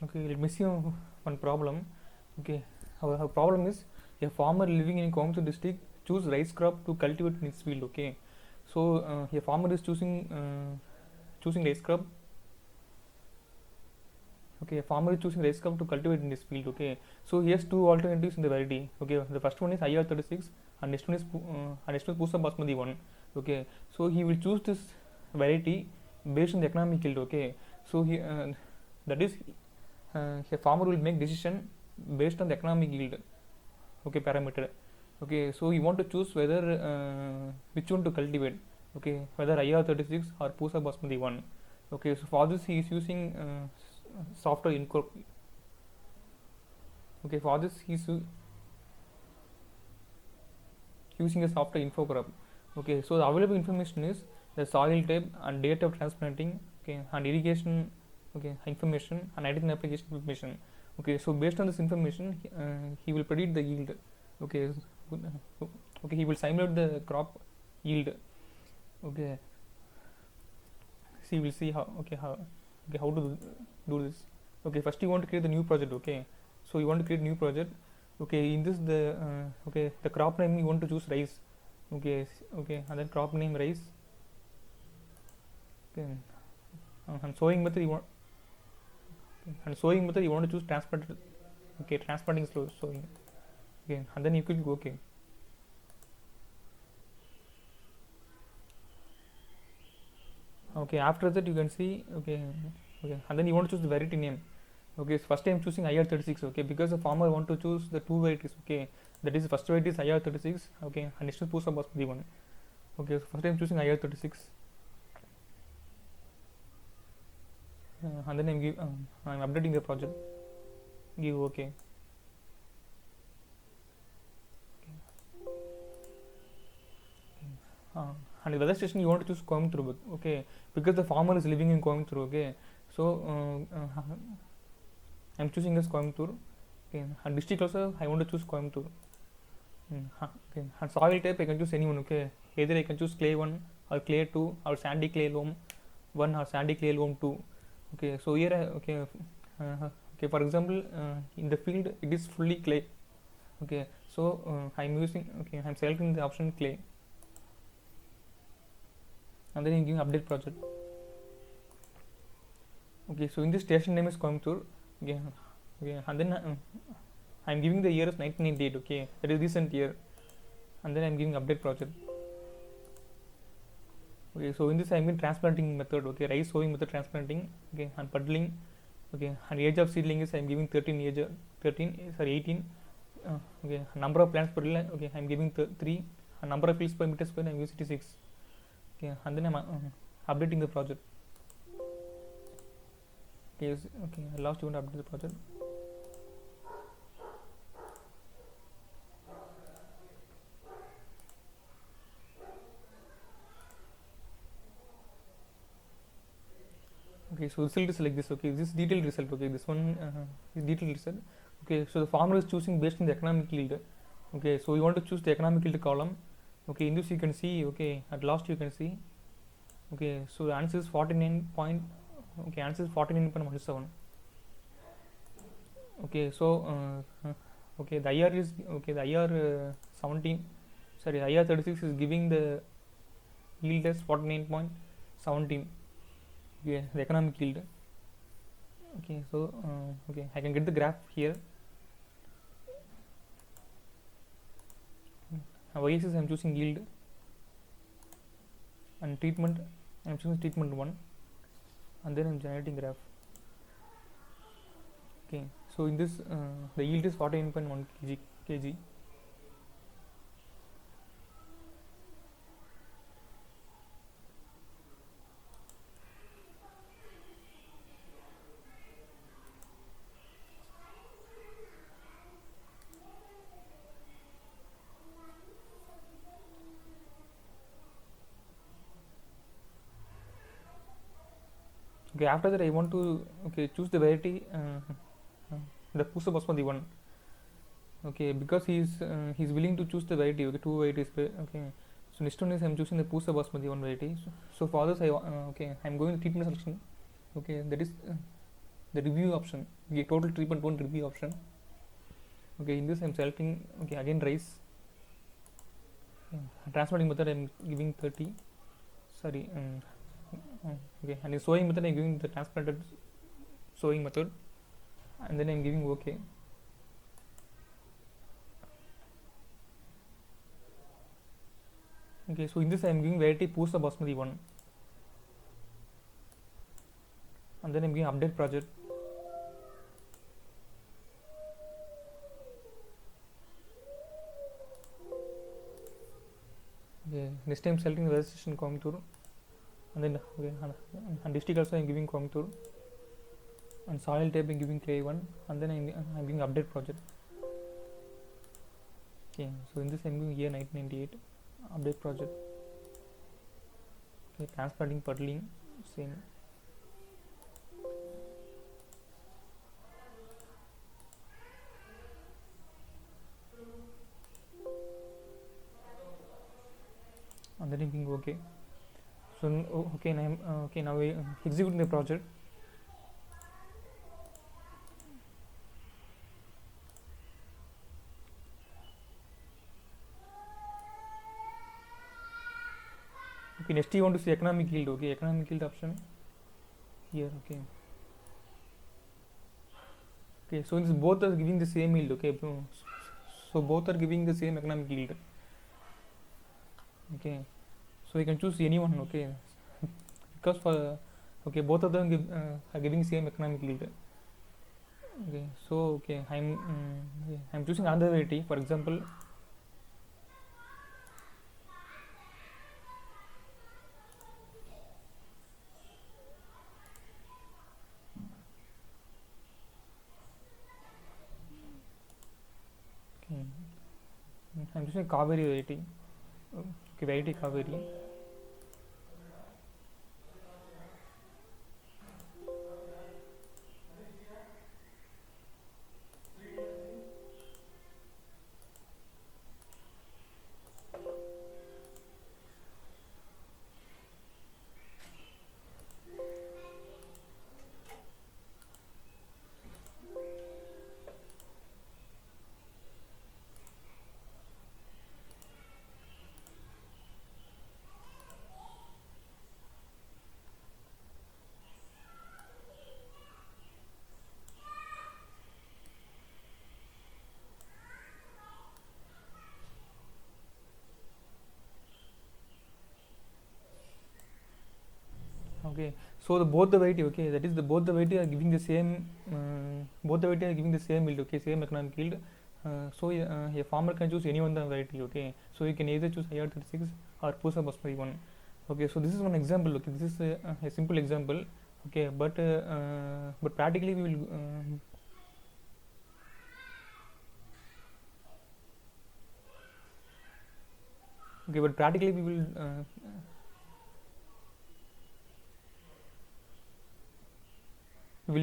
Okay, let me see one problem. Okay, our problem is a farmer living in Coimbatore district choose rice crop to cultivate in his field. Okay, so a farmer is choosing rice crop. Okay, a farmer is choosing rice crop to cultivate in his field. Okay, so he has two alternatives in the variety. Okay, the first one is IR36 and next one is Pusa Basmati one. Okay, so he will choose this variety based on the economic yield. Okay, so that is a farmer will make decision based on the economic yield. Okay, parameter. Okay, so you want to choose whether which one to cultivate. Okay, whether IR36 or Pusa Basmati one. Okay, so for this he is using software incorp. Okay, for this he is using a software infograph. Okay, so the available information is the soil type and date of transplanting. Okay, and irrigation. Okay, information and nitrogen application information. Okay, so based on this information he will predict the yield. Okay, okay, he will simulate the crop yield. Okay, so you will see how to do this. Okay, first you want to create the new project. Okay, so you want to create new project. Okay, in this the crop name you want to choose rice. Okay, okay, and then crop name rice. Okay, and sowing method you want to choose transplant. Okay, transplanting slow sowing. Okay, and then you click OK. Okay, after that you can see. Okay, and then you want to choose the variety name. Okay, so first I am choosing IR36. Okay, because the farmer want to choose the two varieties. Okay, that is first variety is IR36. Okay, and next is Pusa Basmati one. Okay, so first I am choosing IR36. And then I'm updating the project. Give OK. And the weather station you want to choose Coimbatore. Okay, because the farmer is living in Coimbatore. Okay, so I'm choosing this Coimbatore. Okay, and district also I want to choose Coimbatore. Okay, and soil type I can choose anyone. Okay, either I can choose clay 1 or clay 2 or sandy clay loam 1 or sandy clay loam 2. Okay, so here okay, for example in the field it is fully clay. Okay, so I'm selecting the option clay, and then I'm giving update project. Okay, so in this station name is Coimbatore. Okay, and then I'm giving the year as 1998. Okay, that is recent year, and then I'm giving update project. Okay, so in this I'm in transplanting method. Okay, rice sowing method transplanting. Okay, and puddling. Okay, and age of seedling is I'm giving 18. Okay, number of plants per line. Okay, I'm giving 3. And number of fields per meter square I'm using 6. Okay, and then I'm updating the project. Okay, I lost you want to update the project. Okay, so result is like this. Okay, this detailed result. Okay, this one is detailed result. Okay, so the farmer is choosing based on the economic yield. Okay, so you want to choose the economic yield column. Okay, in this you can see. Okay, at last you can see. Okay, so the answer is 49 point. Okay, answer is 49.17. Okay, so okay, the IR is okay. The IR 17. Sorry, IR 36 is giving the yield as 49.17. Okay, the economic yield. Okay, so okay, I can get the graph here. Y-axis I'm choosing yield, and treatment I'm choosing treatment 1, and then I'm generating graph. Okay, so in this the yield is 49.1 kg. Okay, after that I want to choose the variety the Pusa Basmati one. Okay, because he's willing to choose the variety. Okay, two varieties. Okay, so next one is I'm choosing the Pusa Basmati one variety. So for this I'm going to treatment selection. Okay, that is the review option, okay, total treatment 1 review option. Okay, in this I'm selecting, okay, again rice. Transplanting method I'm giving 30, sorry, okay, and the sowing method I'm giving the transplanted sowing method, and then I'm giving okay. Okay, so in this I'm giving variety Pusa Basmati 1, and then I'm giving update project. Okay, next time selecting the registration Coimbatore, and then okay, and district also I'm giving Coimbatore, and soil type I'm giving clay 1, and then I'm giving update project. Okay, so in this I'm giving year 1998, update project. Okay, transplanting puddling, same. And then I'm giving okay. So okay, now okay, now we executing the project. Okay, next you want to see economic yield. Okay, economic yield option here. Okay, okay, so this both are giving the same yield. Okay, so both are giving the same economic yield. Okay, so you can choose any one. Okay, because for okay, both of them are giving same economic yield. Okay, so okay, I'm choosing another variety. For example, okay, I'm choosing Kaveri variety. Okay, variety Kaveri. Okay, so both the variety, okay, that is the both the variety are giving the same both the variety are giving the same yield, okay, same economic yield. So a farmer can choose any one the variety, okay, so you can either choose IR36 or Pusa Basmati 1. Okay, so this is one example. Okay, this is a simple example. Okay, but practically we will okay, but practically we will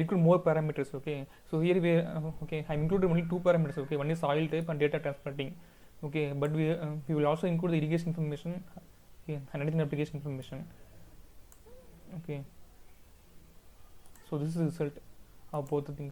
include more parameters. Okay, so here we okay, I'm included only two parameters. Okay, one is soil type and data transplanting. Okay, but we will also include the irrigation information, okay, and anything application information. Okay, so this is the result of both the things.